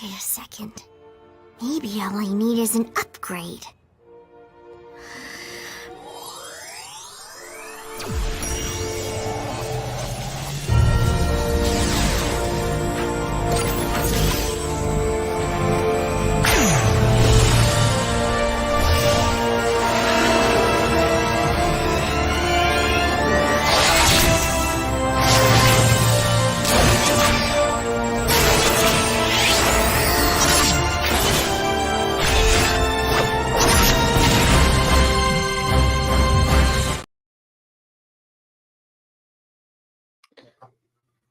Wait a second. Maybe all I need is an upgrade.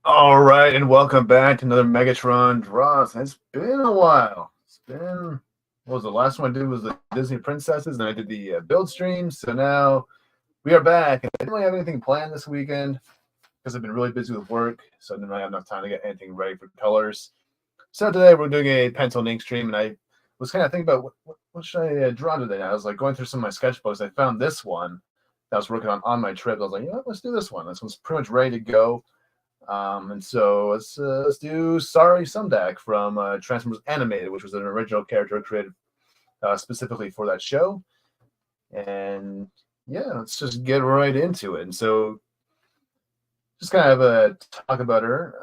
All right, and welcome back to another Megatron Dross. It's been a while. It's been, what was the last one I did was the Disney Princesses, and I did the build stream. So now we are back. And I didn't really have anything planned this weekend because I've been really busy with work, so I didn't really have enough time to get anything ready for colors. So today we're doing a pencil and ink stream, and I was kind of thinking about what should I draw today. I was like going through some of my sketchbooks. I found this one that I was working on my trip. I was like, you know what, let's do this one. This one's pretty much ready to go. And so let's do Sorry Sumdac from Transformers Animated, which was an original character created specifically for that show. And yeah, let's just get right into it. And so just kind of talk about her.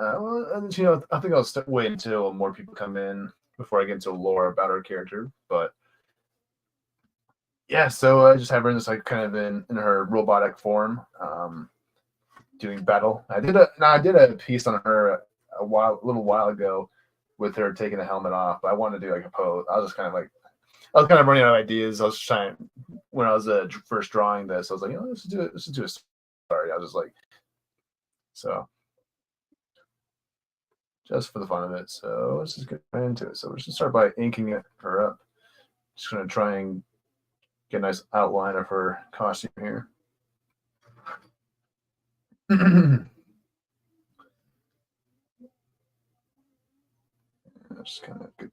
And you know, I think I'll wait until more people come in before I get into lore about her character. But yeah, so I just have her in this like kind of in her robotic form. Doing battle. I did a piece on her a little while ago with her taking the helmet off, but I wanted to do like a pose. I was kind of running out of ideas. I was trying when I was first drawing this. I was like, you know, let's do it. Let's just do a story. I was just like, so just for the fun of it. So let's just get right into it. So we're just gonna start by inking her up. Just gonna try and get a nice outline of her costume here. Just kind of get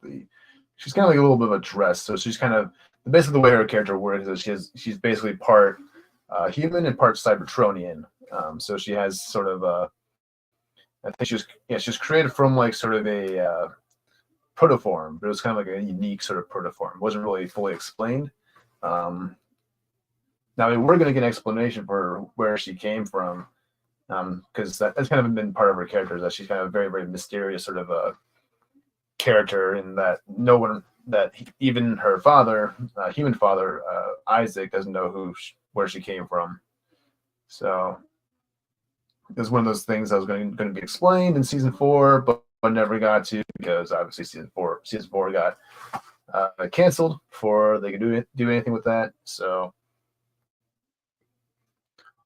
she's kind of like a little bit of a dress. So she's kind of basically the way her character works is she's basically part human and part Cybertronian. So she has sort of I think she was created from like sort of a protoform, but it was kind of like a unique sort of protoform. It wasn't really fully explained. Now we're going to get an explanation for where she came from, because that's kind of been part of her character, that she's kind of a very, very mysterious sort of a character, in that even her father, human father, Isaac, doesn't know where she came from. So it was one of those things that was going to be explained in season 4, but never got to, because obviously season four got canceled before they could do anything with that. So,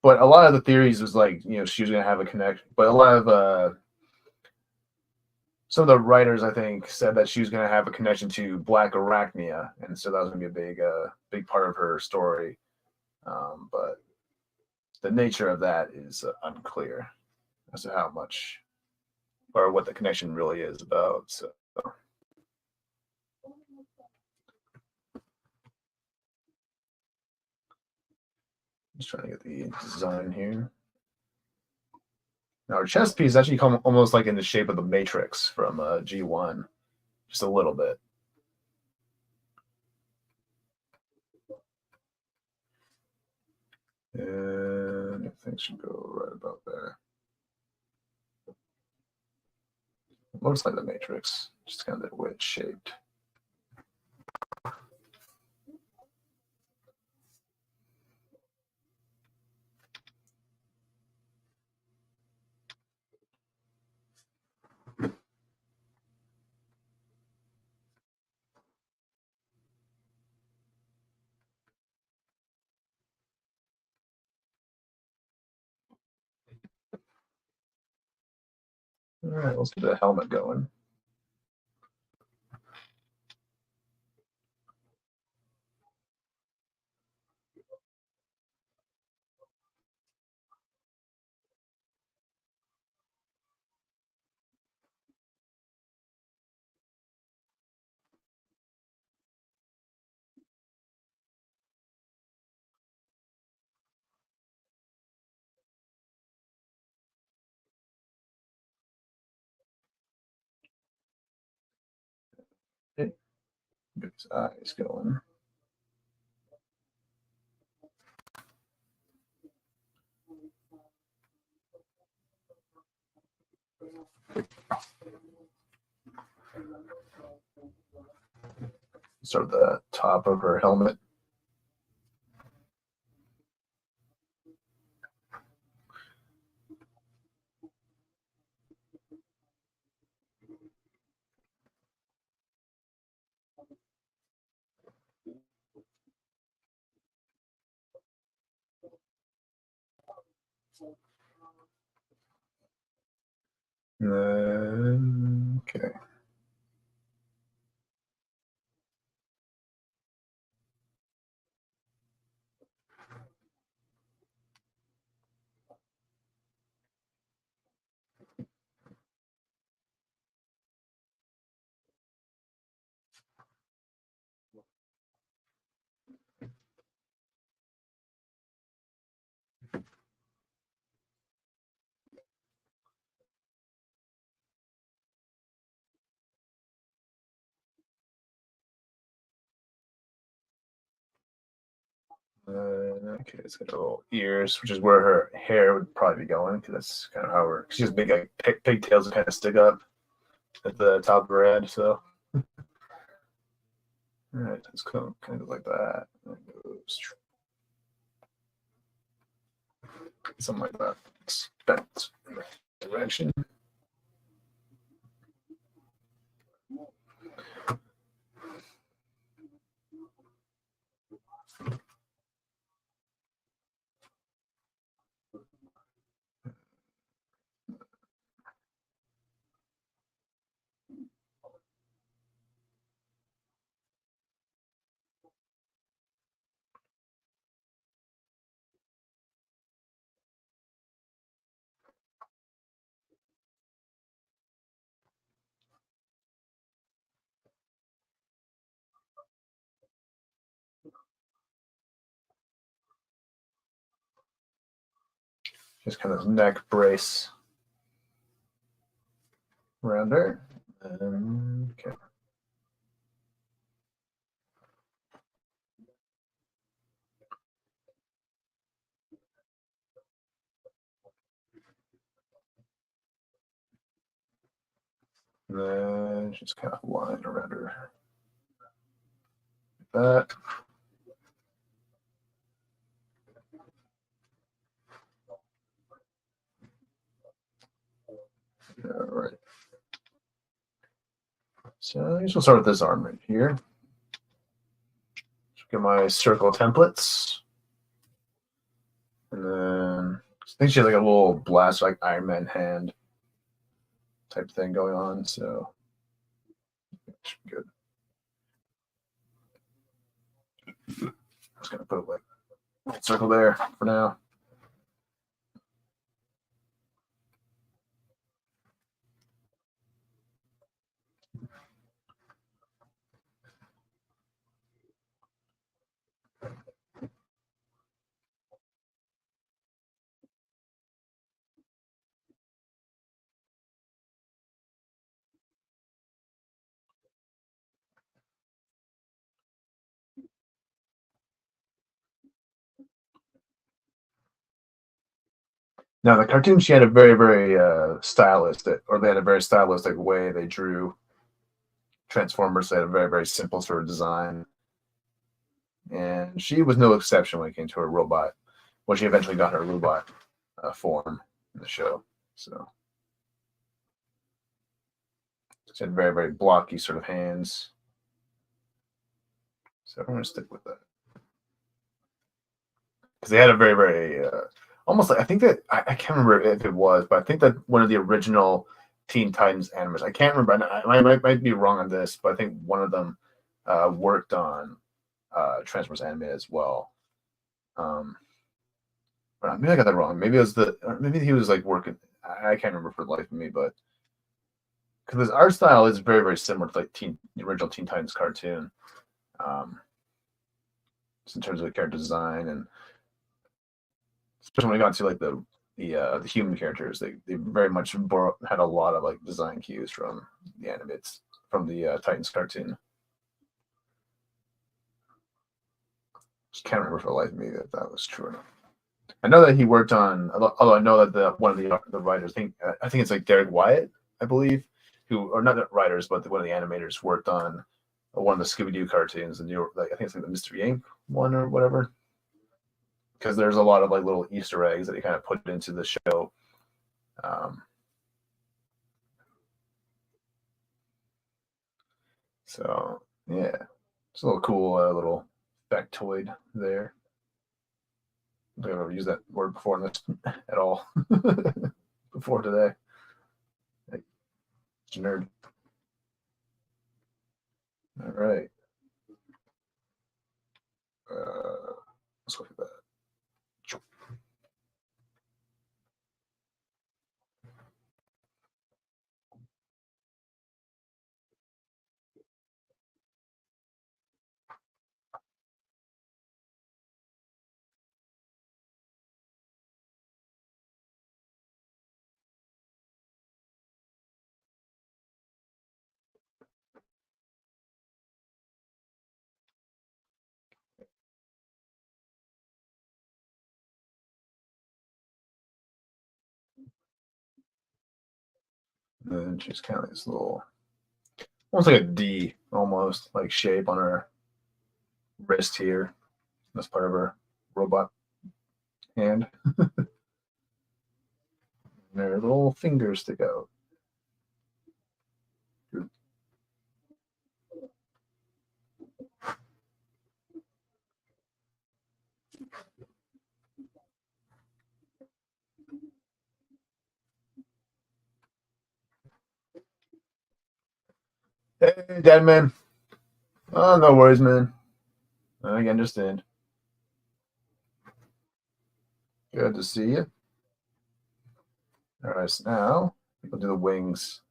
but a lot of the theories was like, you know, she was going to have a connection, but a lot of some of the writers, I think, said that she was going to have a connection to Black Arachnia, and so that was going to be a big part of her story. But the nature of that is unclear as to how much or what the connection really is about. So, just trying to get the design here. Now, our chest piece actually come almost like in the shape of the Matrix from G1, just a little bit. And I think should go right about there. Looks like the Matrix, just kind of that wedge shaped. All right, let's get the helmet going. Get his eyes going. Start with the top of her helmet. Okay. Okay, it's got her little ears, which is where her hair would probably be going, because that's kind of how her. She has big like pigtails that kind of stick up at the top of her head. So, all right, it's kind of like that. And it goes something like that. It's bent in the direction. Just kind of neck brace around her. Okay. And then just kind of line around her. Like that. All right. So I guess we'll start with this arm right here. Get my circle templates. And then I think she has like a little blast, like Iron Man hand type thing going on. So should be good. Just gonna put like a circle there for now. Now the cartoon, she had a very stylistic, or they had a very stylistic way they drew Transformers. They had a very simple sort of design, and she was no exception when it came to her robot. When she eventually got her robot form in the show, so she had very blocky sort of hands. So I'm going to stick with that because they had a very almost like, I think that I can't remember if it was, but I think that one of the original Teen Titans animators, I can't remember, I might be wrong on this, but I think one of them worked on Transformers anime as well. Maybe I got that wrong. Maybe it was maybe he was like working. I can't remember for the life of me, but because his art style is very similar to like the original Teen Titans cartoon, just in terms of the character design, and especially when it got to like the human characters, they very much had a lot of like design cues from the animates from the Titans cartoon. Just can't remember for the life of me that that was true or not. I know that he worked on, although I know that one of the writers, I think it's like Derek Wyatt, I believe, who, or not the writers, but one of the animators worked on one of the Scooby Doo cartoons, the new, like I think it's like the Mystery Inc. one or whatever. Because there's a lot of like little Easter eggs that he kind of put into the show. So yeah, it's a little cool little factoid there. I don't think I've ever used that word before in this at all before today. Like, nerd. All right. Let's look at that. And then she's kind of this little, almost like a D, almost like shape on her wrist here. That's part of her robot hand. And her little fingers stick out. Hey, Dad, man. Oh, no worries, man. I understand. Good to see you. All right, so now we'll do the wings.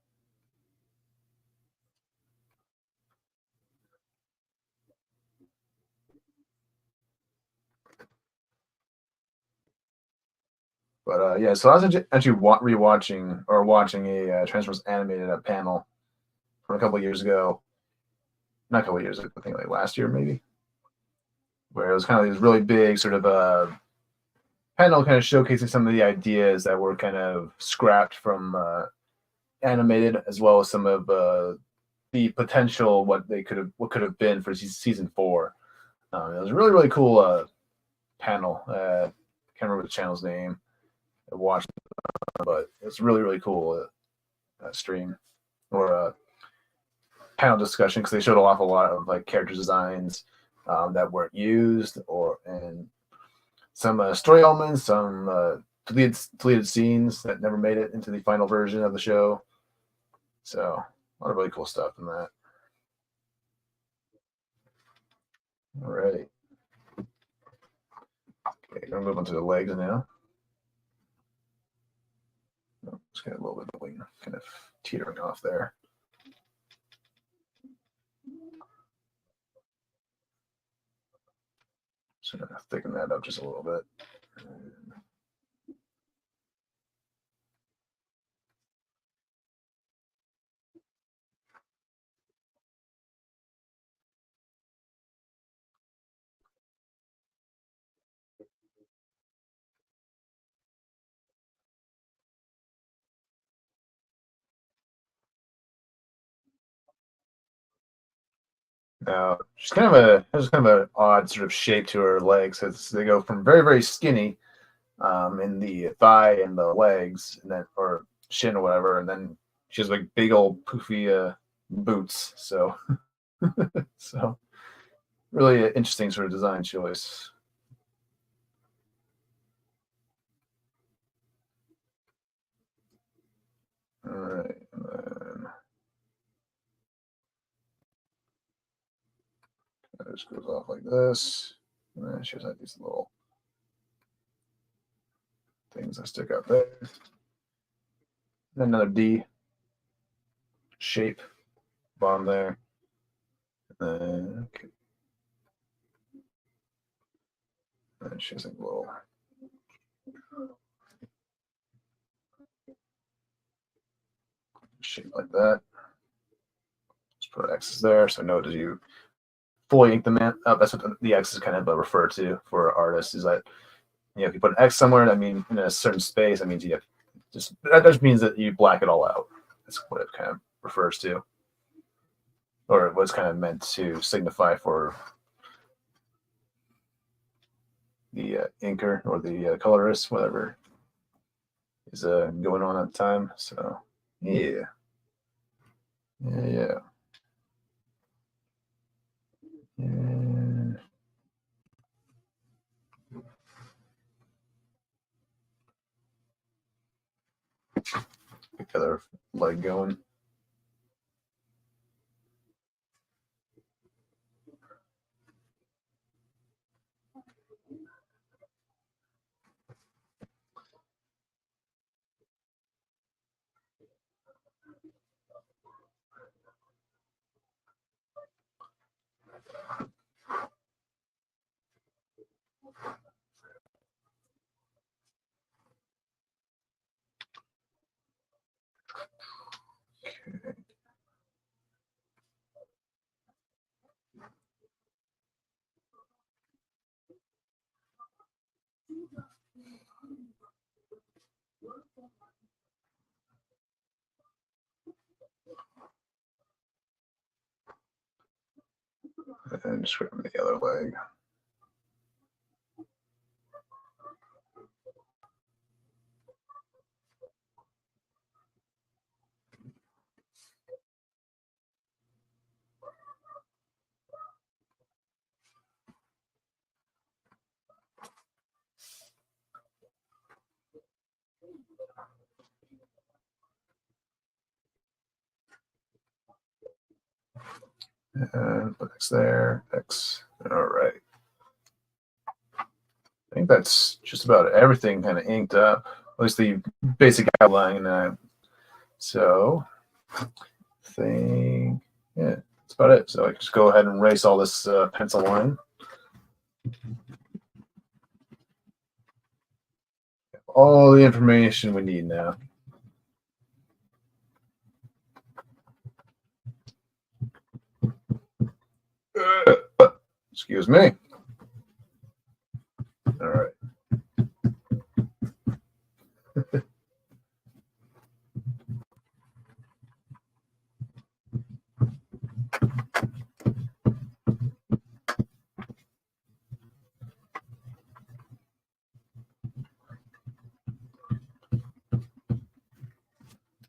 But yeah, so I was actually rewatching or watching a Transformers animated panel from a couple of years ago. Not a couple of years ago, I think like last year maybe, where it was kind of these really big sort of panel kind of showcasing some of the ideas that were kind of scrapped from animated, as well as some of the potential what could have been for season 4. It was a really cool panel. Can't remember the channel's name. I watched it, but it's really cool stream or panel discussion, because they showed off a lot of like character designs that weren't used, and some story elements, some deleted scenes that never made it into the final version of the show. So a lot of really cool stuff in that. All right. Okay, gonna move on to the legs now. Just get a little bit of wing kind of teetering off there. So I'm gonna thicken that up just a little bit. Now she's kind of has kind of an odd sort of shape to her legs. They go from very skinny in the thigh and the legs, and then or shin or whatever, and then she has like big old poofy boots. So so really interesting sort of design choice. All right, and then it just goes off like this, and then she has like these little things that stick out there. And another D shape bottom there. Okay. And she has a little shape like that. Just put X's there, so note as you fully ink them up. That's what the X is kind of referred to for artists. Is that if you put an X somewhere, that means in a certain space, that means that just means that you black it all out. That's what it kind of refers to, or what's kind of meant to signify for the inker or the colorist, whatever is going on at the time. So yeah. And get the other leg going. Okay. And just grab the other leg. And put X there, X. All right. I think that's just about everything kind of inked up, at least the basic outline. So I think, yeah, that's about it. So I just go ahead and erase all this pencil line. All the information we need now. Excuse me. All right.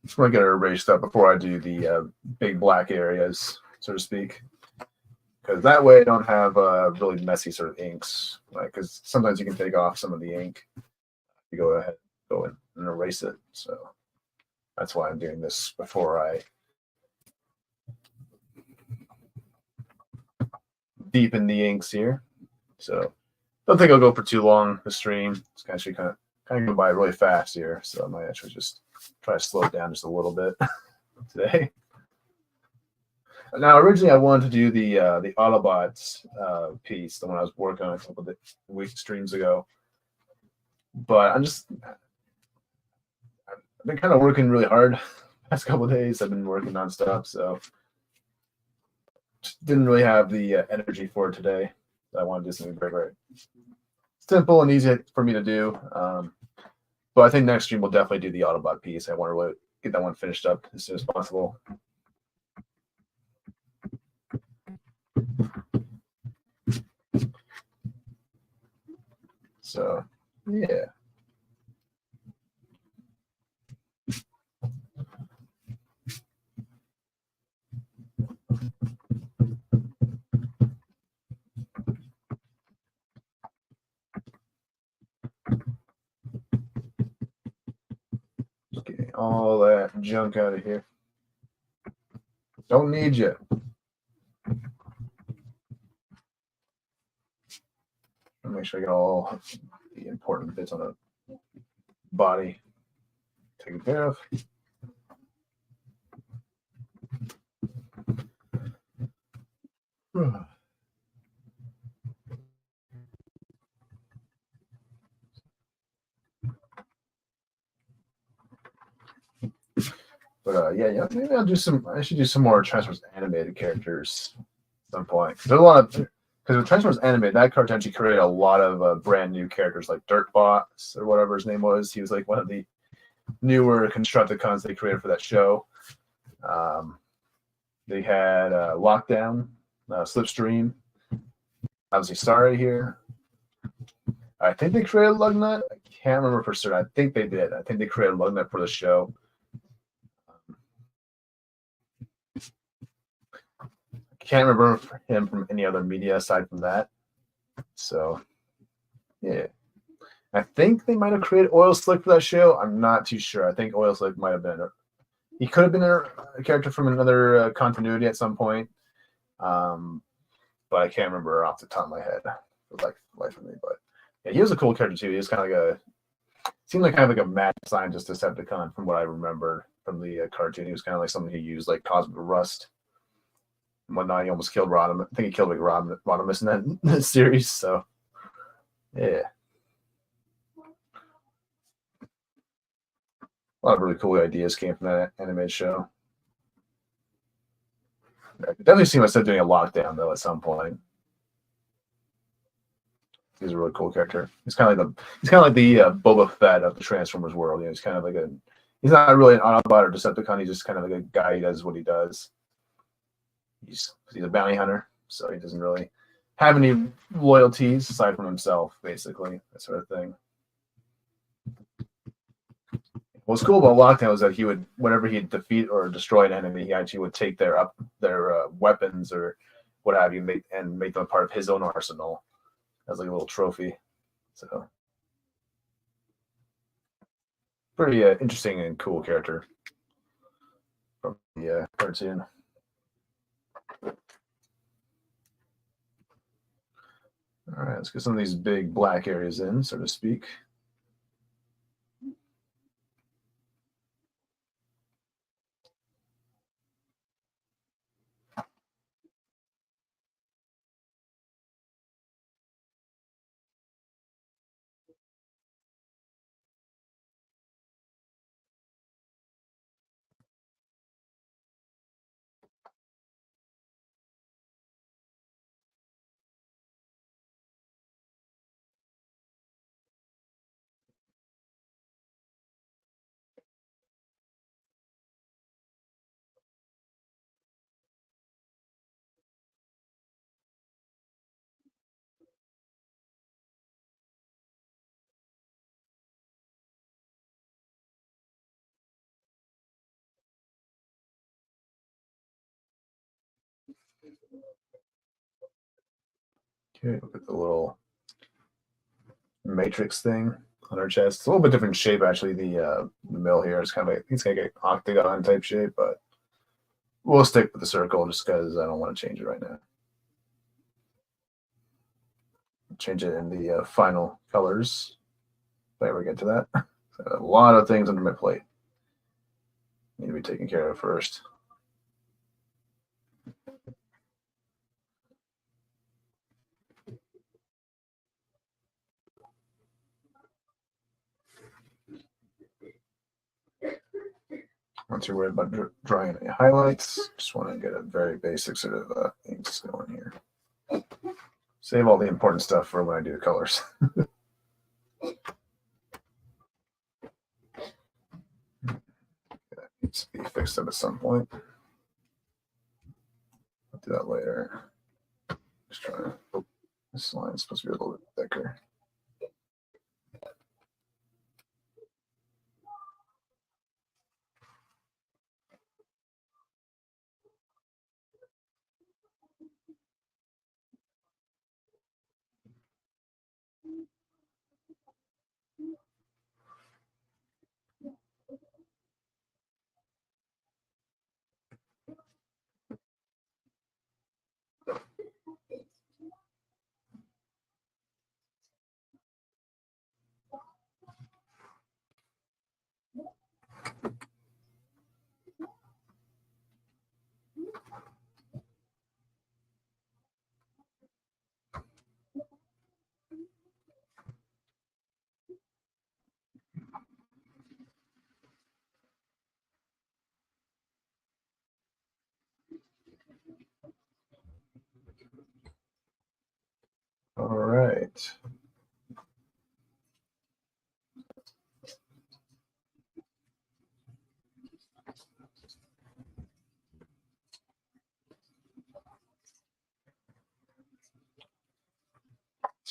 Just want to get it erased up before I do the big black areas, so to speak. Because that way I don't have really messy sort of inks. Because sometimes you can take off some of the ink. You go ahead, go in and erase it. So that's why I'm doing this before I deepen the inks here. So don't think I'll go for too long. The stream it's actually kind of go by really fast here. So I might actually just try to slow it down just a little bit today. Now, originally, I wanted to do the Autobots piece, the one I was working on a couple of streams ago. But I've been kind of working really hard the past couple of days. I've been working nonstop, so just didn't really have the energy for it today. I wanted to do something very, very simple and easy for me to do. But I think next stream we'll definitely do the Autobot piece. I want to really get that one finished up as soon as possible. So, yeah. Just getting all that junk out of here. Don't need you. Make sure I get all the important bits on the body taken care of. But yeah, maybe I'll do some. I should do some more Transformers animated characters some point. There's a lot of, because when Transformers animated, that cartoon actually created a lot of brand new characters like Dirtbox or whatever his name was. He was like one of the newer Constructicons they created for that show. They had Lockdown, Slipstream, obviously Sorry here. I think they created Lugnut. I can't remember for certain. I think they did. I think they created Lugnut for the show. Can't remember him from any other media aside from that. So, yeah. I think they might have created Oil Slick for that show. I'm not too sure. I think Oil Slick might have been. He could have been a character from another continuity at some point. But I can't remember off the top of my head for like life of me. But yeah, he was a cool character too. He was kind of like seemed like kind of like a mad scientist Decepticon from what I remember from the cartoon. He was kind of like something he used like cosmic rust and whatnot. He almost killed Rodimus. I think he killed like Rodimus in that series. So yeah, a lot of really cool ideas came from that animated show. I could definitely see myself doing a Lockdown though at some point. He's a really cool character. He's kind of like the Boba Fett of the Transformers world. You know, he's kind of like he's not really an Autobot or Decepticon. He's just kind of like a guy who does what he does. He's a bounty hunter, so he doesn't really have any loyalties aside from himself, basically, that sort of thing. What's cool about Lockdown was that he would, whenever he'd defeat or destroy an enemy, he actually would take their weapons or what have you, and make them a part of his own arsenal as like a little trophy. So pretty interesting and cool character from the cartoon. All right, let's get some of these big black areas in, so to speak. Okay, look at the little matrix thing on our chest. It's a little bit different shape, actually. The mill here is kind of it's like an octagon type shape, but we'll stick with the circle just because I don't want to change it right now. Change it in the final colors if I ever get to that. So a lot of things under my plate need to be taken care of first. Once you're worried about drawing any highlights, just want to get a very basic sort of inks going here. Save all the important stuff for when I do the colors. That needs to be fixed up at some point. I'll do that later. Just trying to. Oh, this line's supposed to be a little bit thicker.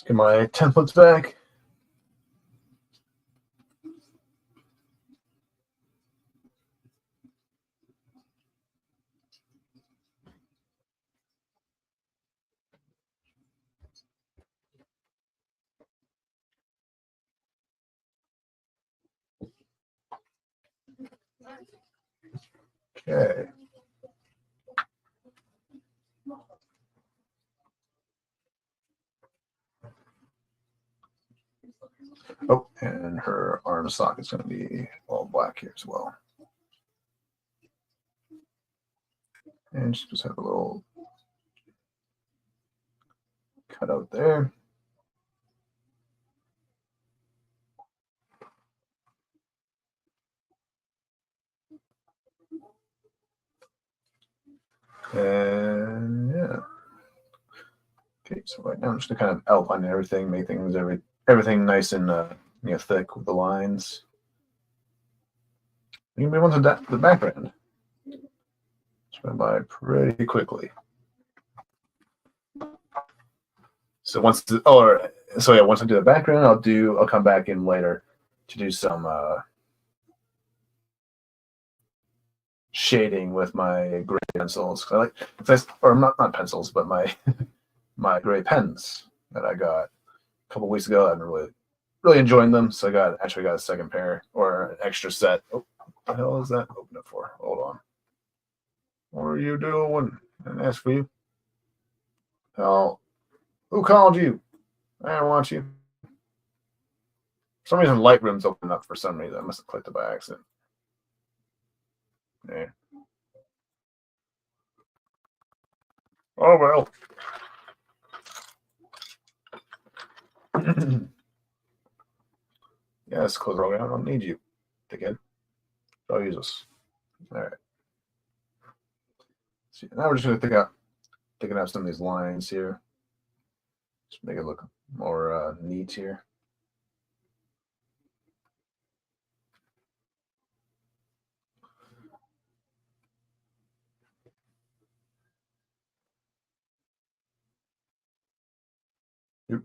Let's get my templates back. Okay. Oh, and her arm sock is going to be all black here as well. And she just have a little cutout there. And yeah. Okay, so right now I'm just gonna kind of outline everything, make things everything nice and thick with the lines. You can move on to the background. Just went by pretty quickly. So once once I do the background, I'll come back in later to do some shading with my gray pencils. I like, or not pencils, but my my gray pens that I got a couple weeks ago. I've been really enjoying them. So I actually got a second pair or an extra set. Oh, what the hell is that? Open it for. Hold on. What are you doing? I didn't ask for you. Hell, who called you? I don't want you. For some reason, Lightroom's opened up for some reason. I must have clicked it by accident. Yeah. Oh well. Yes, close the program. I don't need you, dickhead. I'll use this. All right. So now we're just going to taking out some of these lines here. Just make it look more neat here. Yep.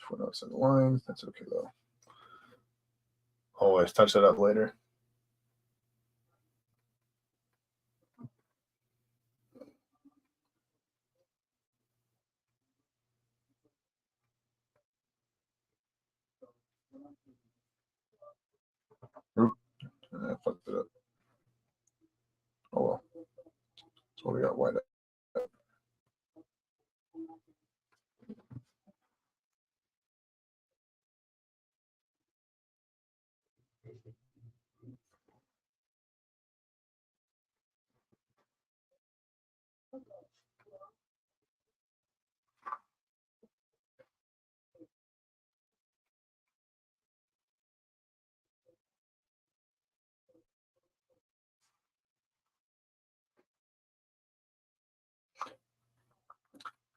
Put outside the lines. That's okay though. Always touch that up later. I fucked it up. Oh well. So we got white.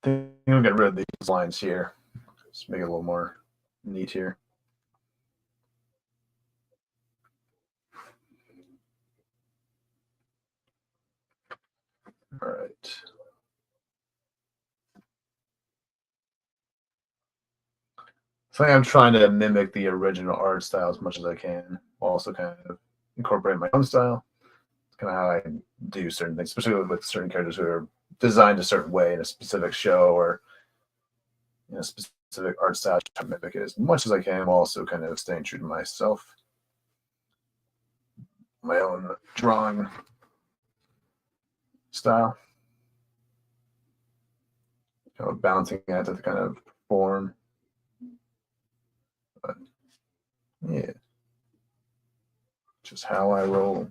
I think we'll get rid of these lines here. Just make it a little more neat here. All right. So I'm trying to mimic the original art style as much as I can, while also kind of incorporate my own style. It's kind of how I do certain things, especially with certain characters who are designed a certain way in a specific show or specific art style. I try to mimic it as much as I can, while also kind of staying true to myself, my own drawing style. Kind of balancing that to kind of form. But yeah, just how I roll.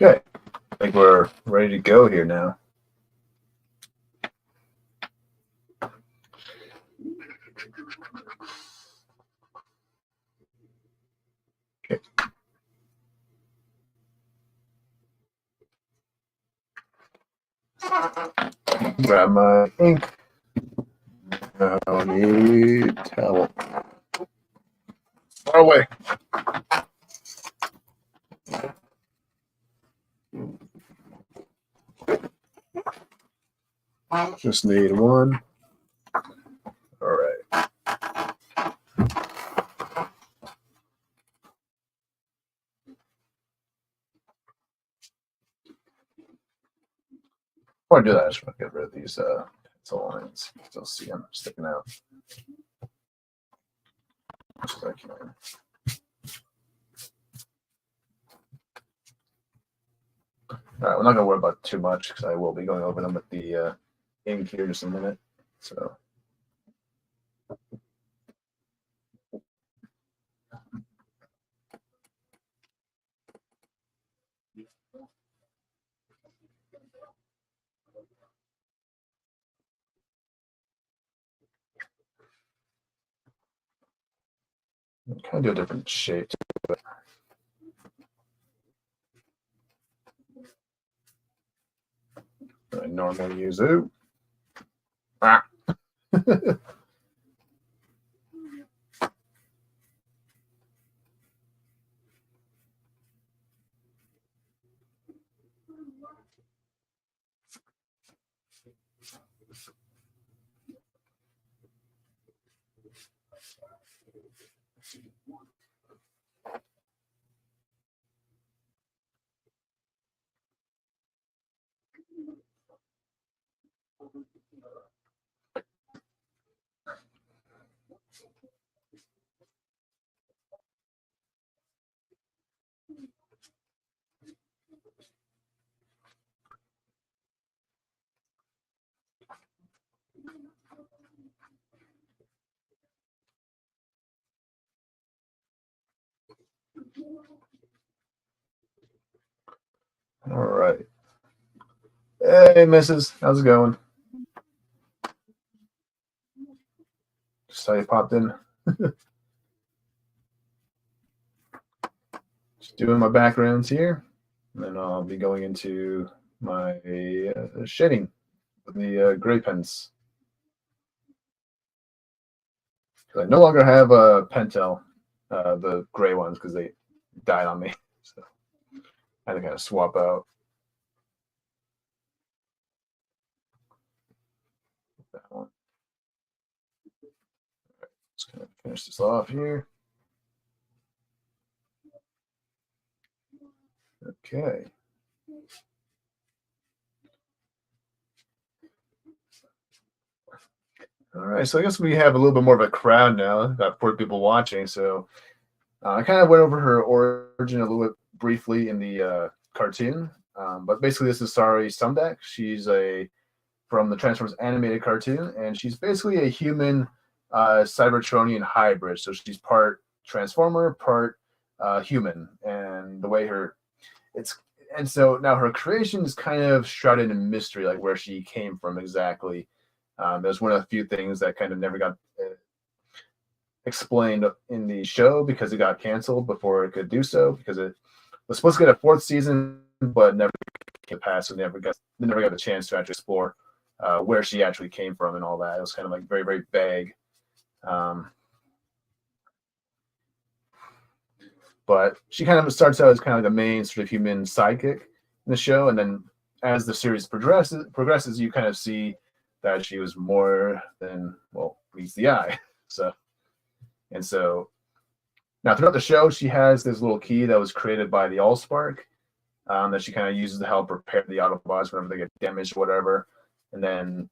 Okay, I think we're ready to go here now. Okay. Grab my ink. I need towel. Far away. Just need one. All right. Before I do that, I just want to get rid of these pencil lines. Still see them sticking out. Much as I can. All right, we're not going to worry about too much because I will be going over them with the ink here just a minute. So. Kind of do a different shape to it. I normally use it. Ah. All right. Hey, Mrs. How's it going? Just how you popped in. Just doing my backgrounds here. And then I'll be going into my shading with the gray pens. I no longer have a Pentel, the gray ones, because they died on me. So I had to kind of swap out. That one. All right, just gonna finish this off here. Okay. All right, so I guess we have a little bit more of a crowd now. Got 40 people watching, so I kind of went over her origin a little bit briefly in the cartoon, but basically this is Sari Sumdak. She's from the Transformers animated cartoon, and she's basically a human Cybertronian hybrid. So she's part Transformer, part human, and the way so now her creation is kind of shrouded in mystery, like where she came from exactly. It was one of the few things that kind of never got explained in the show because it got canceled before it could do so, because it was supposed to get a fourth season, but never came to pass. So they never got the chance to actually explore where she actually came from and all that. It was kind of like very, very vague. But she kind of starts out as kind of like the main sort of human sidekick in the show, and then as the series progresses, you kind of see that she was more than, well, meets the eye. So now throughout the show, she has this little key that was created by the Allspark that she kind of uses to help repair the Autobots whenever they get damaged or whatever. And then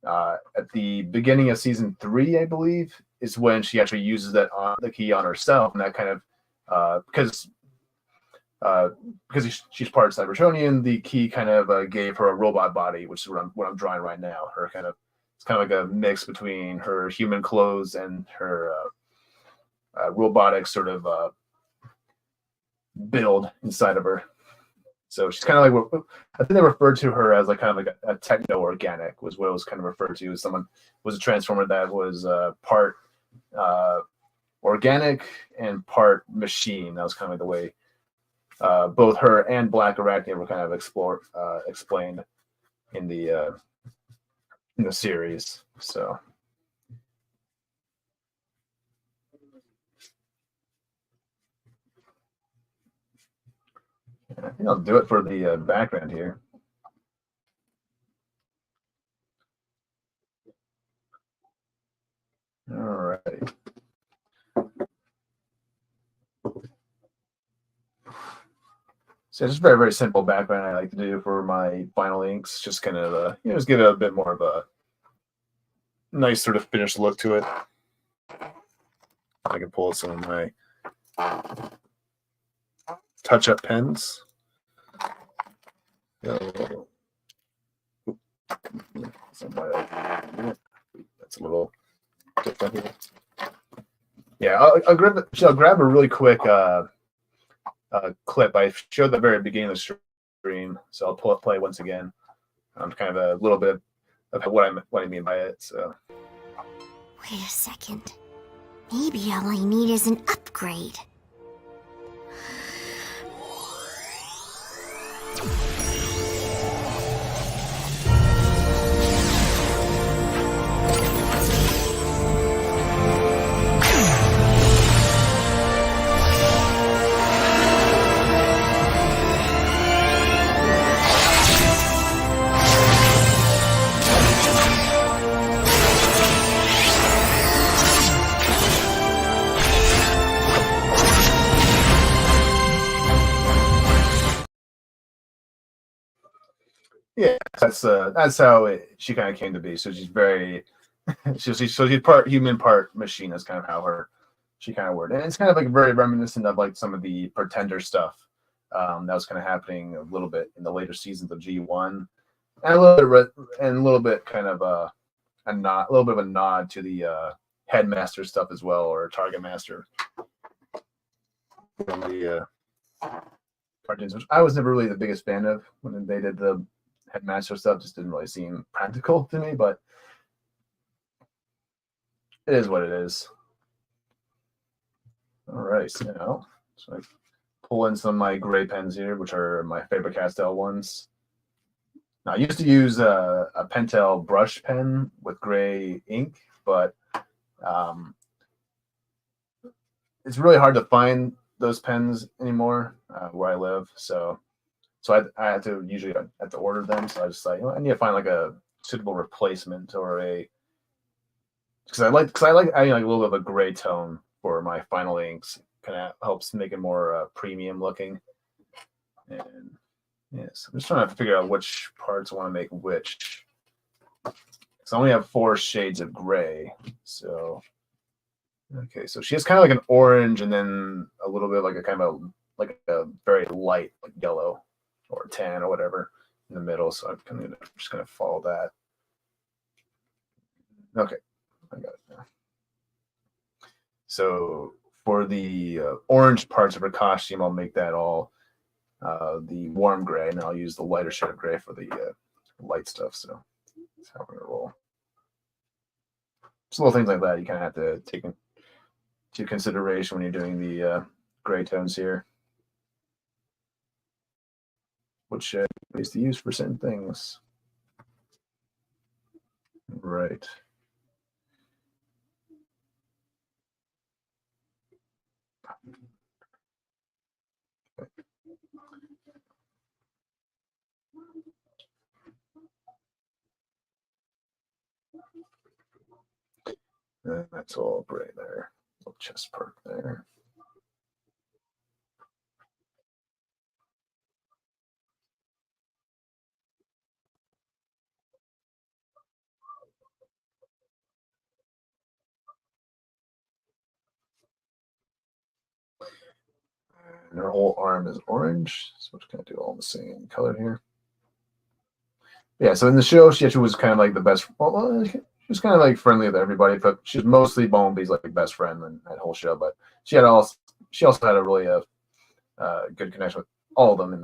at the beginning of season 3, I believe, is when she actually uses the key on herself, and that kind of because she's part of Cybertronian, the key kind of gave her a robot body, which is what I'm drawing right now. It's kind of like a mix between her human clothes and her robotic sort of build inside of her. So she's kind of like, I think they referred to her as like kind of like a techno organic was what it was kind of referred to. As someone was a transformer that was part organic and part machine. That was kind of like the way both her and Black Arachnia were kind of explained in the series. So. I think I'll do it for the background here. All right. So just very, very simple background I like to do for my final inks. Just kind of, just give it a bit more of a nice sort of finished look to it. I can pull some of my touch-up pens. That's a little different. Yeah, I'll grab a really quick clip. I showed the very beginning of the stream, so I'll play once again. Kind of a little bit of what I mean by it. So. Wait a second. Maybe all I need is an upgrade. Yeah, that's how she kind of came to be. So she's very, she's part human, part machine. That's kind of how she kind of worked, and it's kind of like very reminiscent of like some of the Pretender stuff that was kind of happening a little bit in the later seasons of G1, and a little bit kind of a little bit of a nod to the Headmaster stuff as well, or Target Master from the cartoons, which I was never really the biggest fan of when they did the Headmaster stuff. Just didn't really seem practical to me, but it is what it is. All right, so I pull in some of my gray pens here, which are my Faber-Castell ones. Now, I used to use a Pentel brush pen with gray ink, but it's really hard to find those pens anymore where I live. So I had to usually have to order them. So I just like, I need to find like a suitable replacement or because I like adding like a little bit of a gray tone for my final inks. Kind of helps make it more premium looking. And yes, I'm just trying to figure out which parts I want to make which. So I only have 4 shades of gray. So okay, so she has kind of like an orange and then a little bit like a kind of like a very light like yellow or tan or whatever in the middle. So I'm just gonna follow that. Okay, I got it now. So for the orange parts of her costume, I'll make that all the warm gray, and I'll use the lighter shade of gray for the light stuff. So that's how we're gonna roll. Just little things like that you kind of have to take into consideration when you're doing the gray tones here. Which ways to use for certain things. Right. And that's all gray there. Little chest part there. And her whole arm is orange, so we're just gonna do all the same color here. Yeah, so in the show, she actually was kind of like the best. Well, she was kind of like friendly with everybody, but she was mostly Bumblebee's like best friend in that whole show. But she also had a really good connection with all of them in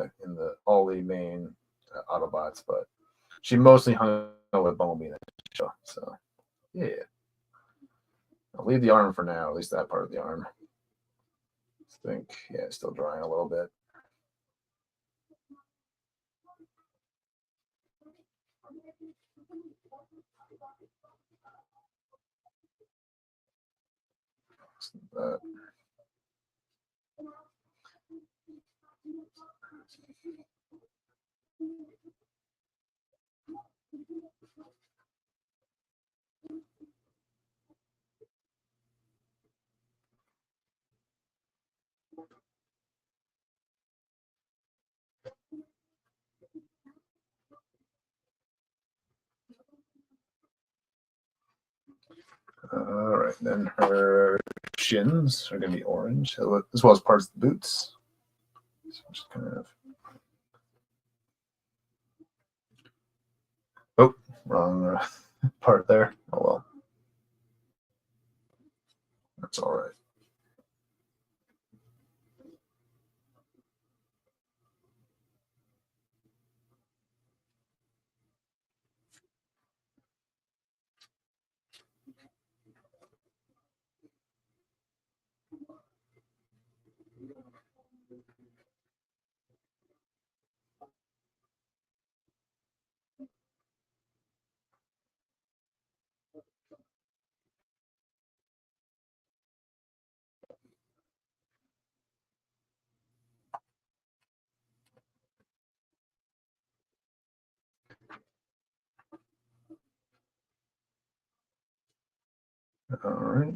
all Autobots, but she mostly hung out with Bumblebee in that show. So yeah, I'll leave the arm for now, at least that part of the arm. I think, yeah, it's still drying a little bit. All right, then her shins are going to be orange, as well as parts of the boots. So just kind of. Oh, wrong part there. Oh well. That's all right. All right.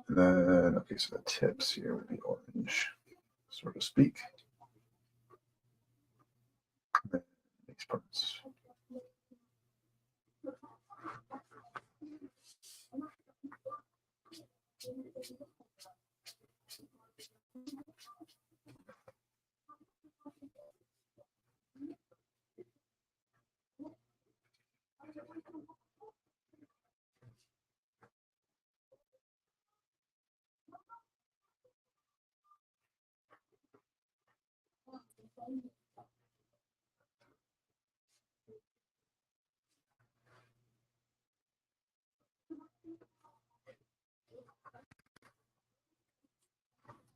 And then, okay, so the tips here would be orange, so to speak. And then these parts.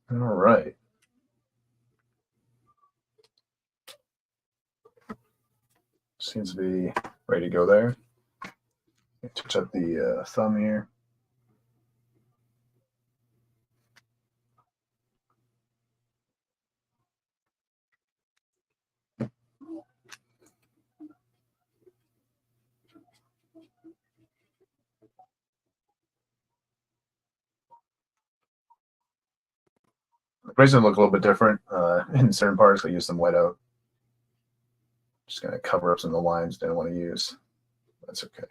All right. Seems to be ready to go there. Touch up the thumb here. The bracelet look a little bit different. In certain parts, I use some white out. Just gonna cover up some of the lines I don't want to use. That's okay.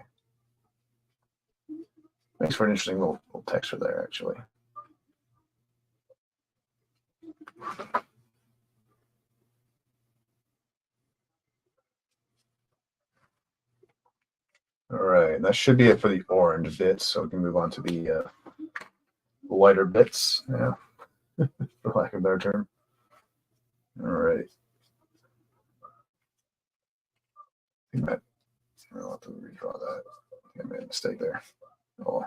Makes for an interesting little texture there, actually. All right, that should be it for the orange bits. So we can move on to the lighter bits, yeah, for lack of a better term. All right. I think that I'll have to redraw that. I made a mistake there. Oh.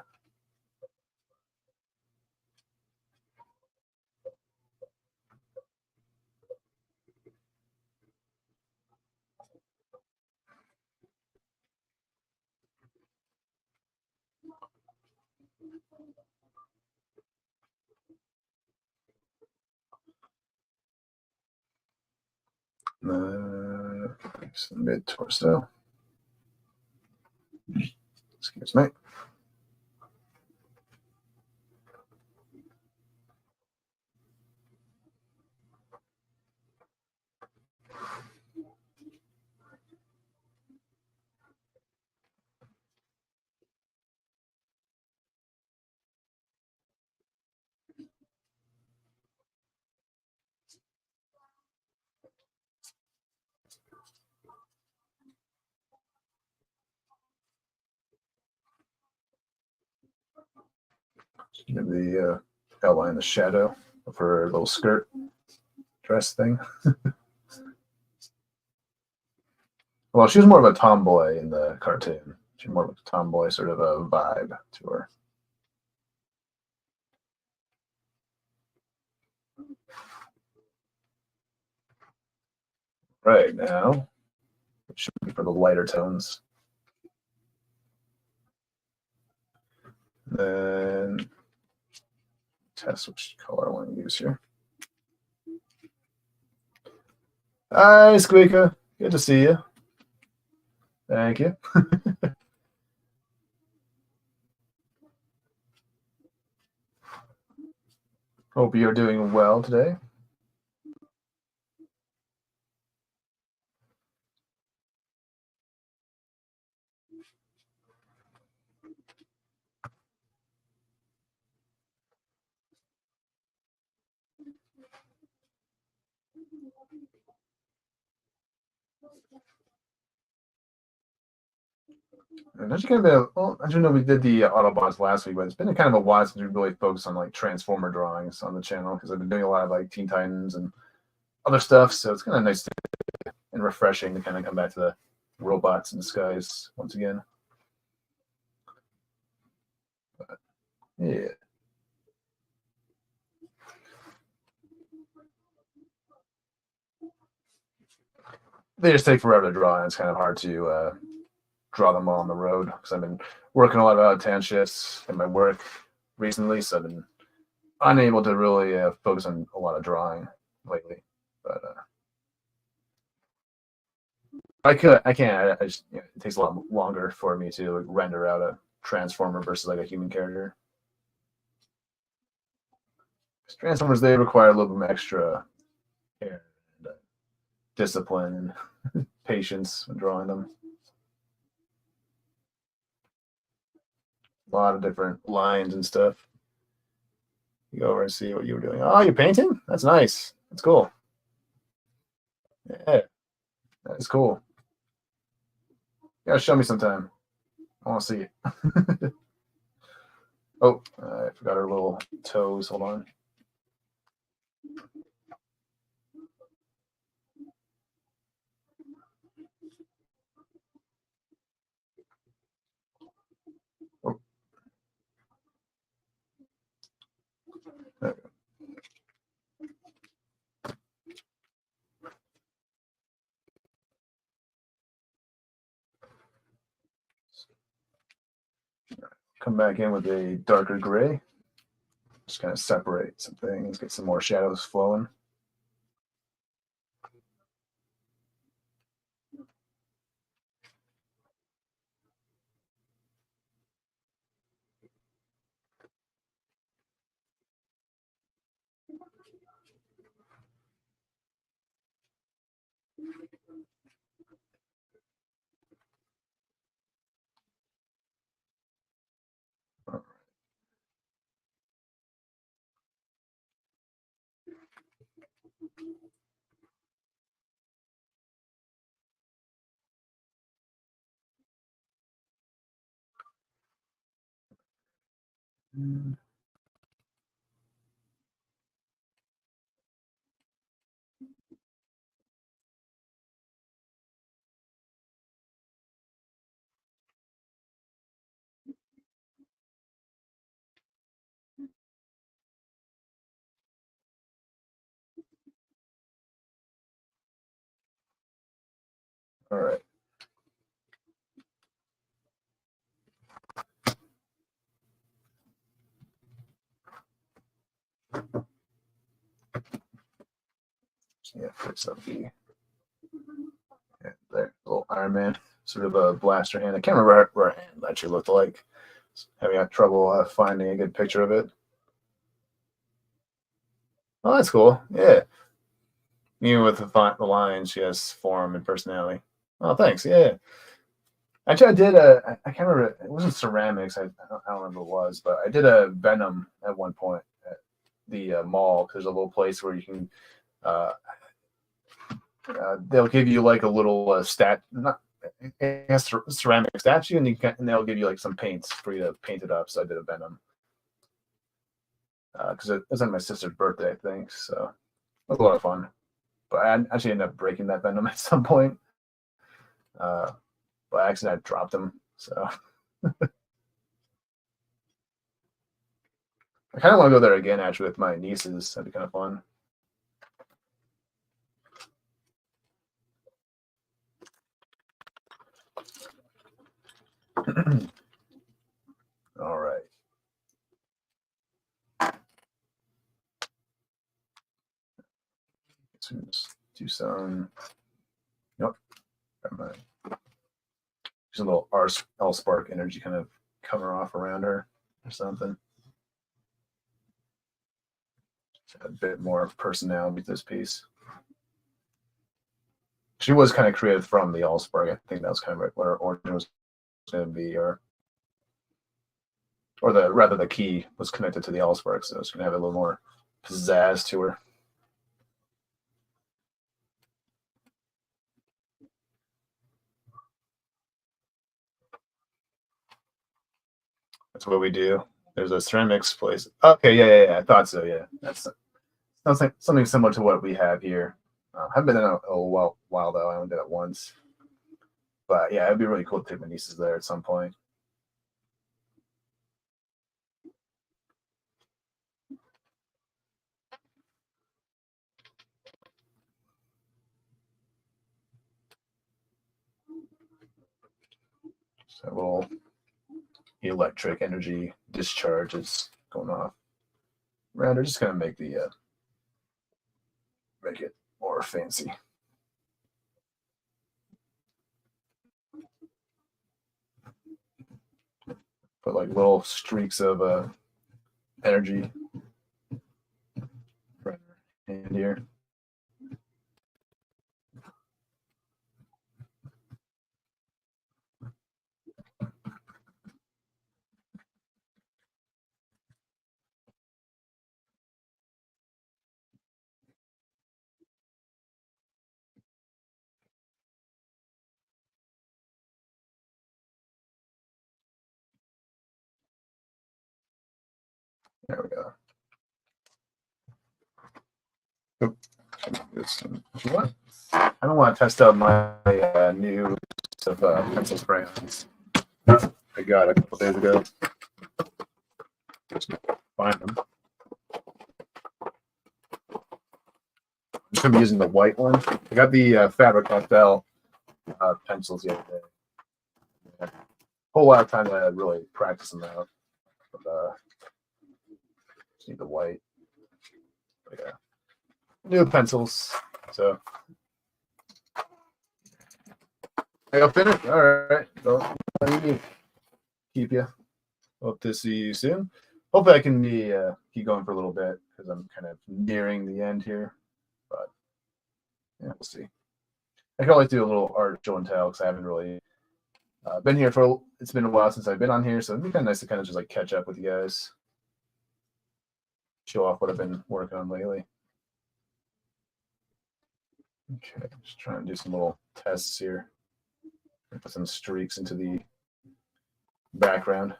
It's the mid torso. Excuse me. Give the outline the shadow of her little skirt. dress thing. Well, she was more of a tomboy in the cartoon. She's more of a tomboy sort of a vibe to her. Right now, it should be for the lighter tones. Then test which color I want to use here. Hi, Squeaka. Good to see you. Thank you. Hope you're doing well today. And there's kind of a, well, I don't know, we did the Autobots last week, but it's been kind of a while since we really focused on like Transformer drawings on the channel because I've been doing a lot of like Teen Titans and other stuff. So it's kind of nice and refreshing to kind of come back to the robots in disguise once again. But, yeah. They just take forever to draw, and it's kind of hard to draw them all on the road because I've been working a lot of out-of-town shifts in my work recently, so I've been unable to really focus on a lot of drawing lately. But I can't. I just it takes a lot longer for me to like, render out a Transformer versus like a human character. Transformers, they require a little bit extra care and discipline and patience when drawing them. A lot of different lines and stuff. You go over and see what you were doing. Oh, you're painting? That's nice. That's cool. Yeah, that's cool. You gotta show me sometime. I want to see it. Oh, I forgot her little toes. Hold on. Oh. There we go. Come back in with a darker gray. Just kind of separate some things, get some more shadows flowing. All right. Yeah, fix up the there, little Iron Man, sort of a blaster hand. I can't remember where her hand actually looked like. Having trouble finding a good picture of it. Oh, that's cool. Yeah. Even with the lines, she has form and personality. Oh, thanks. Yeah. Actually, I did I can't remember. It wasn't ceramics. I don't remember what it was, but I did a Venom at one point at the mall. There's a little place where you can. They'll give you like a little ceramic statue, and they'll give you like some paints for you to paint it up. So I did a Venom because it was on my sister's birthday, I think. So it was a lot of fun. but I actually ended up breaking that venom at some point. By accident, I dropped them. So I kind of want to go there again, actually, with my nieces. That'd be kind of fun. All right. So just do some. Nope. Just a little L-spark energy kind of coming off around her or something. Just a bit more personality to this piece. She was kind of created from the L-spark. I think that was kind of what her origin was going to be, or the key was connected to the L-spark, so it's going to have a little more pizzazz to her. That's what we do. There's a ceramics place. Okay, yeah. I thought so. Yeah, that's something similar to what we have here. Haven't been in a while though. I only did it once. But yeah, it'd be really cool to take my nieces there at some point. So a little electric energy discharge is going off around her. Just gonna make the make it more fancy. Put like little streaks of energy right in here. There we go. What? I don't want to test out my new pencil crayons. I got a couple days ago. Just find them. I'm just gonna be using the white one. I got the Faber-Castell pencils the other day. Yeah. Whole lot of time to really practice them out. But just need the white. But, yeah. New pencils. So I got finished. All right. So let me keep you. Hope to see you soon. Hopefully I can be keep going for a little bit because I'm kind of nearing the end here. But yeah, we'll see. I could always do a little art show and tell because I haven't really been here for. It's been a while since I've been on here, so it'd be kind of nice to kind of just like catch up with you guys, show off what I've been working on lately. Okay, just trying to do some little tests here. Put some streaks into the background.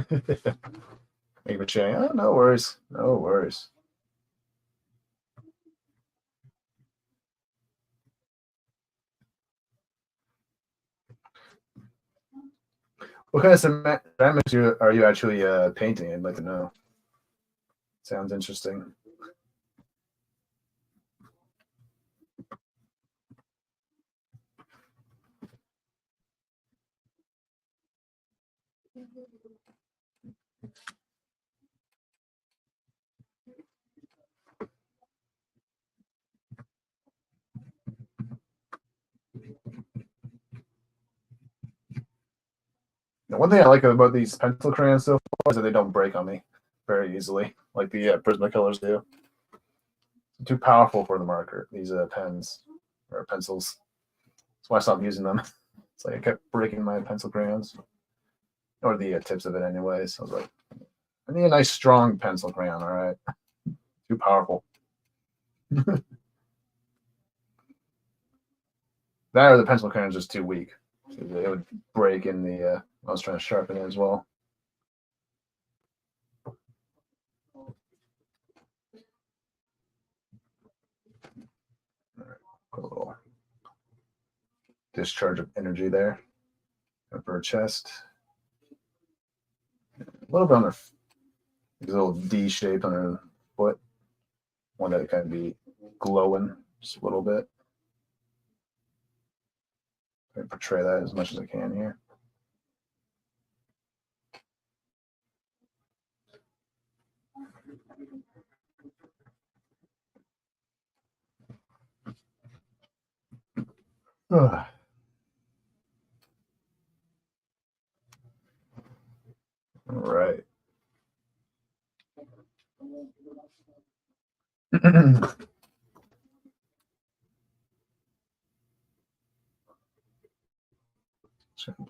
Make a change. Oh, no worries. No worries. What kind of ceramics are you actually painting? I'd like to know. Sounds interesting. Now, one thing I like about these pencil crayons so far is that they don't break on me very easily, like the Prismacolors do. Too powerful for the marker. These pens or pencils. That's why I stopped using them. It's like I kept breaking my pencil crayons, or the tips of it, anyways. I was like, I need a nice strong pencil crayon. All right, too powerful. Then That or the pencil crayon is just too weak. So it would break in the. I was trying to sharpen it as well. All right, put a little discharge of energy there for her chest. A little bit on her, these little D shape on her foot. Want that to kind of be glowing just a little bit. I portray that as much as I can here. All right.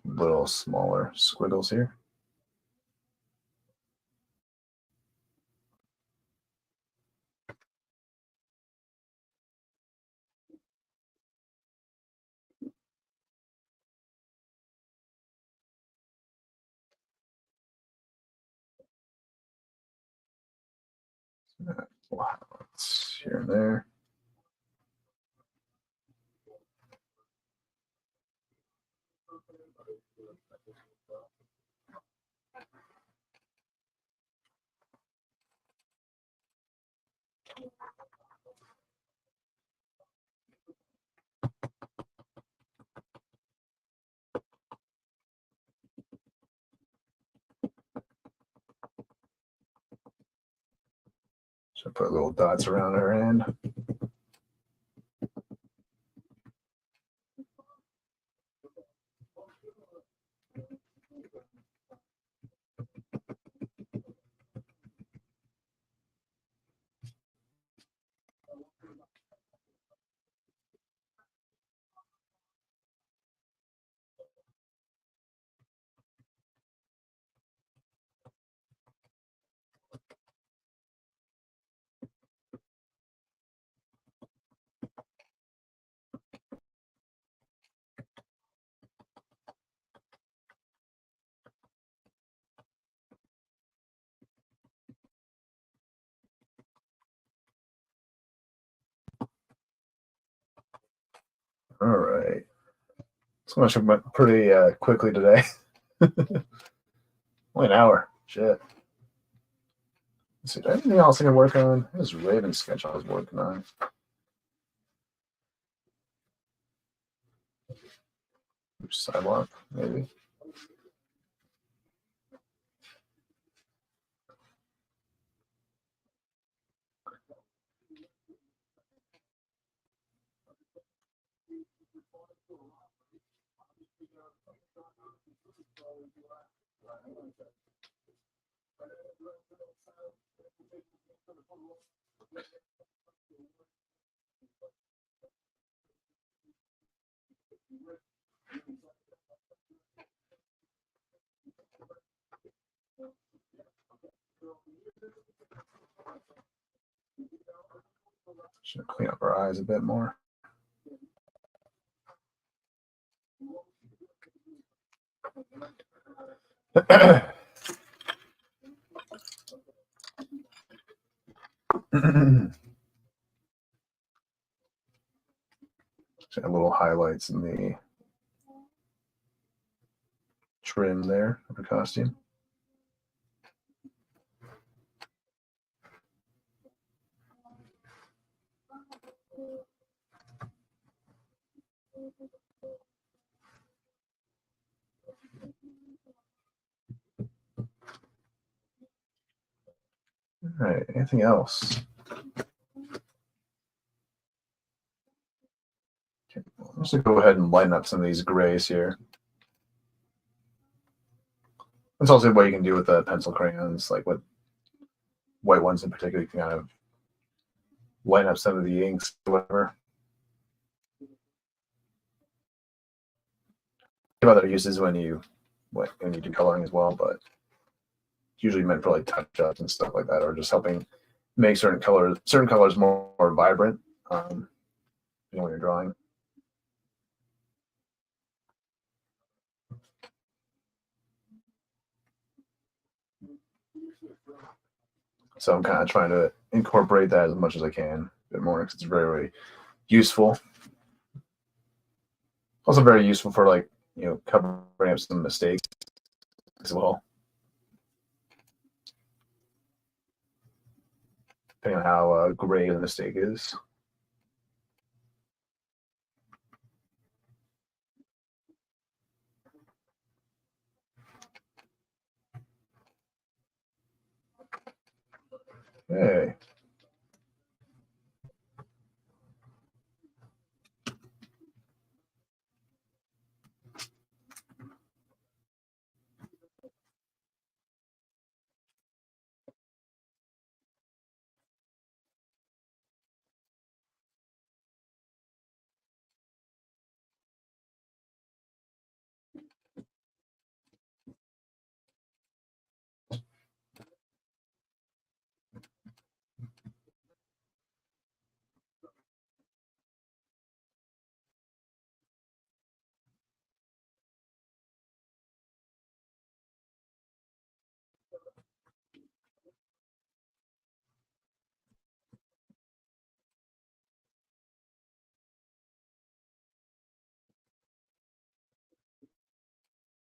Little smaller squiggles here. Wow, it's here and there. So put little dots around her hand. All right. It's going to went pretty quickly today. Only an hour. Shit. Let's see, anything else I can work on? This Raven sketch I was working on. Sidewalk, maybe. Should clean up our eyes a bit more. Got little highlights in the trim there of the costume. All right, anything else? Okay, I'm just gonna go ahead and lighten up some of these grays here. That's also what you can do with the pencil crayons, like with white ones in particular. You can kind of lighten up some of the inks or whatever. Have other uses when you do coloring as well, but it's usually meant for like touch-ups and stuff like that, or just helping make certain colors more vibrant when you're drawing. So I'm kind of trying to incorporate that as much as I can a bit more because it's very, very useful. Also very useful for like, covering up some mistakes as well. Depending on how gray the mistake is. Hey.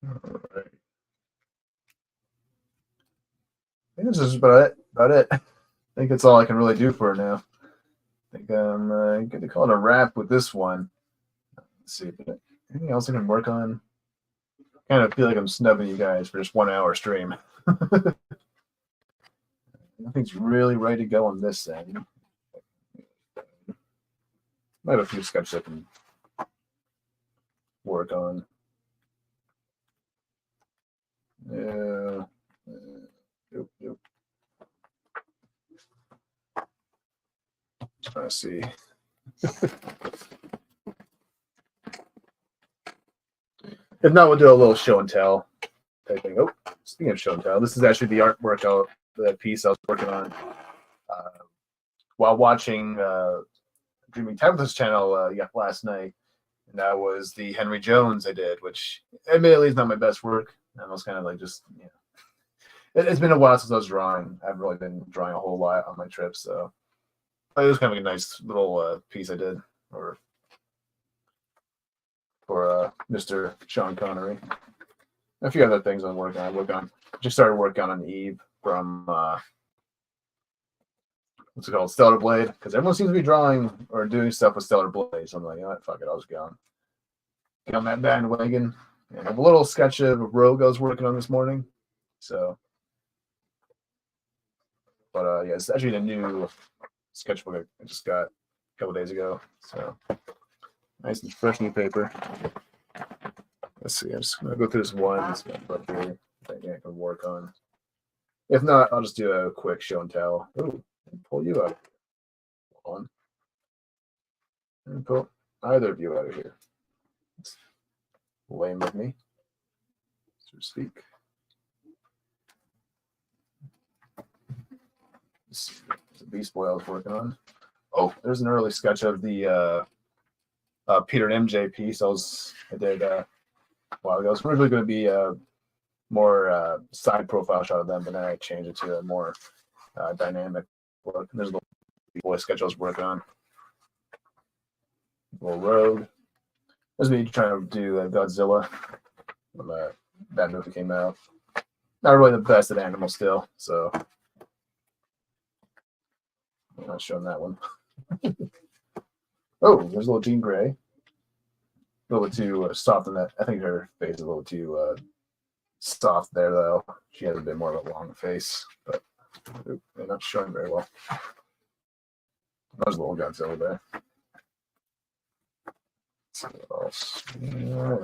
All right. I think this is about it. I think that's all I can really do for it now. I think I'm going to call it a wrap with this one. Let's see. Anything else I can work on? I kind of feel like I'm snubbing you guys for just 1 hour stream. Nothing's really ready to go on this end. I have a few sketches I can work on. Yeah. Yep. Let's see. If not, we'll do a little show and tell type thing. Oh, speaking of show and tell, this is actually the artwork, the piece I was working on while watching Dreaming Tabitha's channel last night. And that was the Henry Jones I did, which admittedly is not my best work. I was kind of like just, it's been a while since I was drawing. I haven't really been drawing a whole lot on my trips, so it was kind of a nice little piece I did for Mr. Sean Connery. A few other things I'm working on. Just started working on Eve from what's it called, Staedtler Blade, because everyone seems to be drawing or doing stuff with Staedtler Blade. So I'm like, fuck it, I'll just get on that bandwagon. And I have a little sketch of a rogue I was working on this morning. So, but yeah, it's actually the new sketchbook I just got a couple days ago. So nice and fresh new paper. Let's see. I'm just gonna go through this one up here that I can work on. If not, I'll just do a quick show and tell. Ooh, and pull you out. Hold on. And pull either of you out of here. It's lame with me, so to speak. This is a Beast Boy I was working on. Oh, there's an early sketch of the Peter and MJ piece I did a while ago. It's originally going to be a more side profile shot of them, but then I changed it to a more dynamic look. And there's a little boy sketch I was working on. A little rogue. This is me trying to do Godzilla when that movie came out. Not really the best at animals still, so I'm not showing that one. Oh, there's a little Jean Grey. A little too soft in that. I think her face is a little too soft there, though. She has a bit more of a long face, but they're not showing very well. There's a little Godzilla there.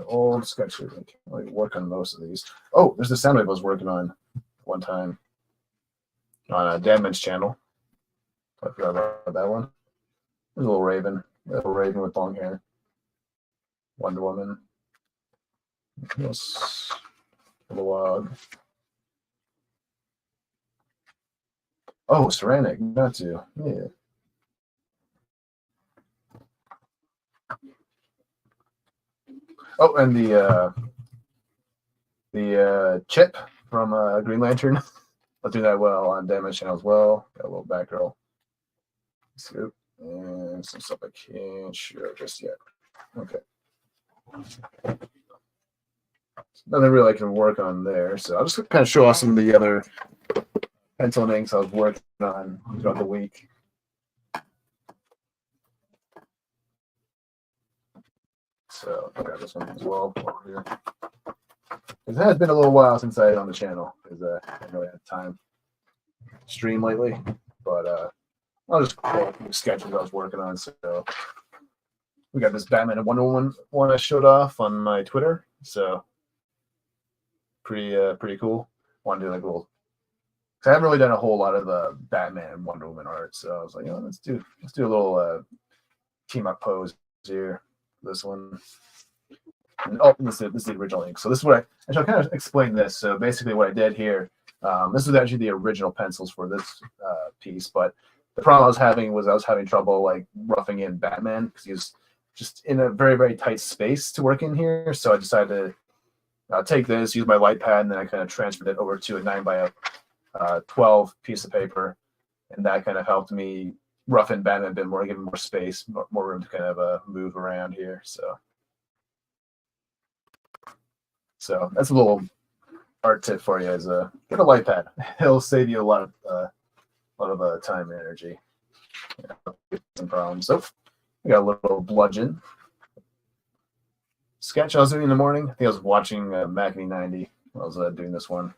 Old sketches. I can't really work on most of these. Oh, there's the sound wave I was working on one time on Dadman's channel. I forgot about that one. There's a little raven with long hair. Wonder Woman. Yes. Log. Oh, ceramic. Got to. Yeah. Oh, and the chip from Green Lantern. I'll do that well on damage channel as well. Got a little back roll. Scoop. And some stuff I can't show just yet. Okay. Nothing really I can work on there. So I'll just kind of show off some of the other pencil and inks I was working on throughout the week. So I'll grab this one as well over here. It has been a little while since I had on the channel because I haven't really had time to stream lately. But I'll just pull up the sketches I was working on. So we got this Batman and Wonder Woman one I showed off on my Twitter. So pretty cool. Want to do like a little. I haven't really done a whole lot of the Batman and Wonder Woman art, so I was like, let's do a little team up pose here. This one. And, this is the original ink. So this is what I'll kind of explain this. So basically, what I did here. This was actually the original pencils for this piece, but the problem I was having trouble like roughing in Batman because he was just in a very, very tight space to work in here. So I decided to take this, use my light pad, and then I kind of transferred it over to a 9x12 piece of paper, and that kind of helped me rough in Batman a bit more, give him more space, more room to kind of move around here. So that's a little art tip for you: is get a light pad. It'll save you a lot of time and energy. Some problems. So we got a little bludgeon sketch I was doing in the morning. I think I was watching Macney 90 when I was doing this one.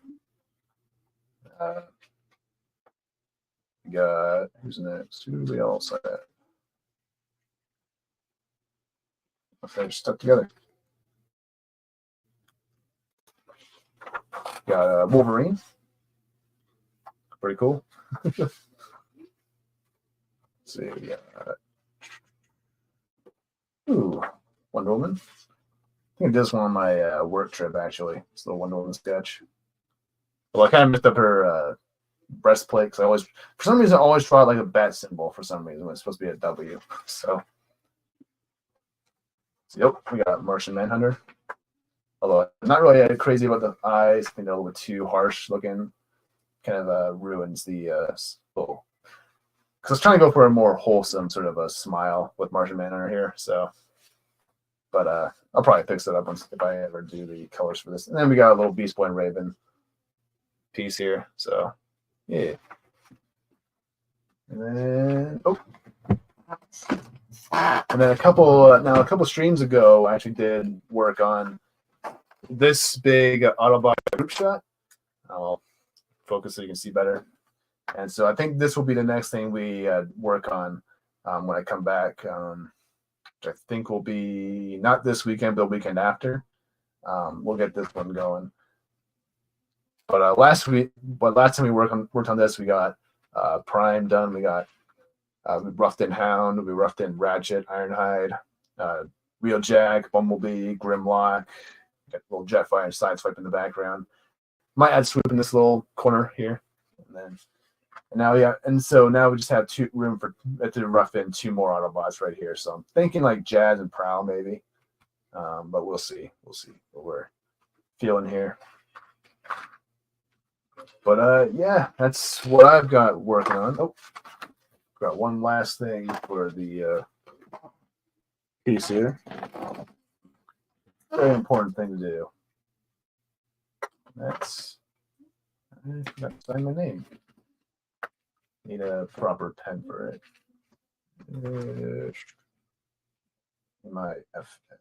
We got who's next? Who do we all set? They're stuck together. Got Wolverine. Pretty cool. Let's see, we got Wonder Woman. I think I did this one on my work trip, actually. It's a little Wonder Woman sketch. Well, I kind of messed up her breastplate because for some reason, I always draw like a bat symbol for some reason when it's supposed to be a W. So yep, we got Martian Manhunter. Although I'm not really crazy about the eyes. I think they're a little bit too harsh looking. Kind of ruins the little. Because I was trying to go for a more wholesome sort of a smile with Martian Manhunter here. So, but I'll probably fix it up if I ever do the colors for this. And then we got a little Beast Boy and Raven piece here. So, yeah. And then a couple streams ago, I actually did work on this big Autobot group shot. I'll focus so you can see better. And so I think this will be the next thing we work on when I come back, which I think will be not this weekend, but the weekend after. We'll get this one going. But last time we worked on this, we got Prime done. We got we roughed in Hound, we roughed in Ratchet, Ironhide, Wheeljack, Bumblebee, Grimlock. Got a little Jetfire and Sideswipe in the background. Might add Swoop in this little corner here, so now we just have room to rough in 2 more Autobots right here. So I'm thinking like Jazz and Prowl maybe, but we'll see. We'll see what we're feeling here. But yeah, that's what I've got working on. Oh, got one last thing for the piece here. Very important thing to do. That's I forgot to sign my name. Need a proper pen for it. My F. I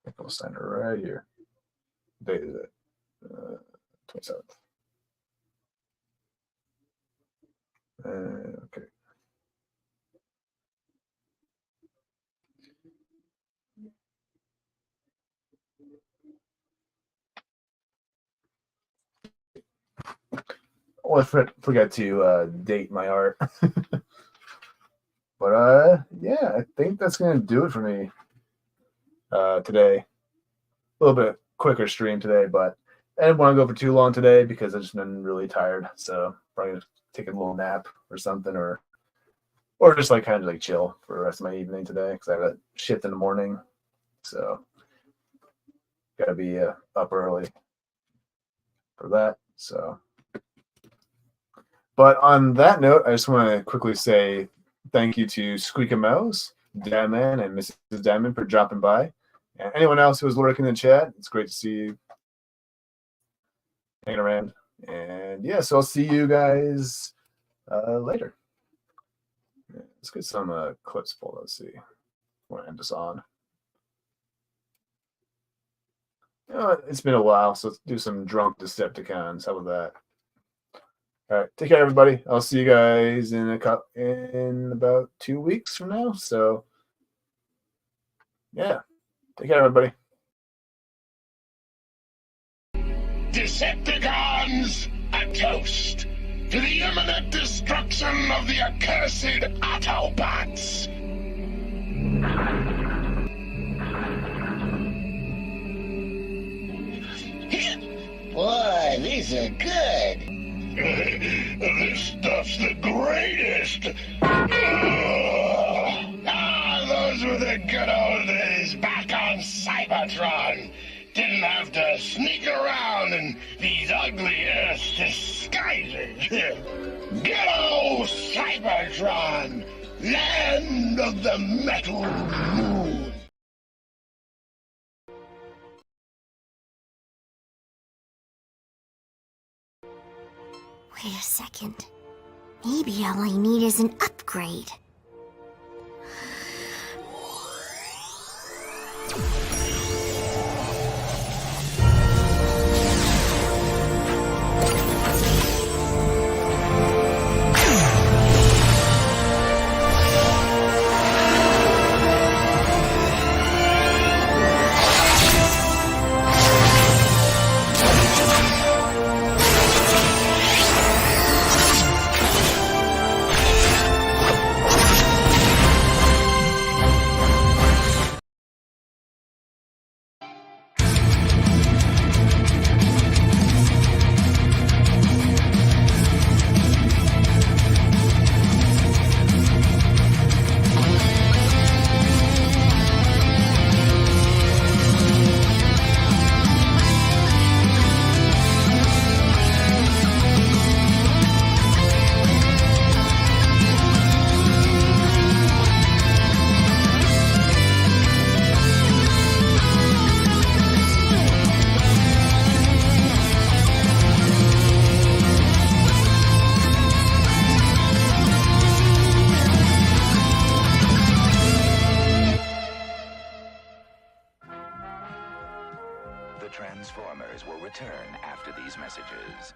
think I'll sign it right here. Date is it? 27th. Okay. Always forget to date my art. But yeah, I think that's gonna do it for me today. A little bit quicker stream today, but I didn't want to go for too long today because I've just been really tired. So probably gonna take a little nap or something, or just like kind of like chill for the rest of my evening today because I have a shift in the morning. So gotta be up early for that. So, but on that note, I just want to quickly say thank you to Squeak and Mouse, Diamond, and Mrs. Diamond for dropping by. And anyone else who was lurking in the chat, it's great to see you hanging around. And yeah, so I'll see you guys later. Yeah, let's get some clips pulled. Let's see. I want to end this on. You know, it's been a while, so let's do some drunk Decepticons. How about that? All right, take care, everybody. I'll see you guys in about 2 weeks from now. So, yeah, take care, everybody. Decepticons, a toast to the imminent destruction of the accursed Autobots. Boy, these are good. This stuff's the greatest. Those were the good old days back on Cybertron. Didn't have to sneak around in these ugly Earth disguises. Good old Cybertron, land of the metal moon. Wait a second. Maybe all I need is an upgrade. The Transformers will return after these messages.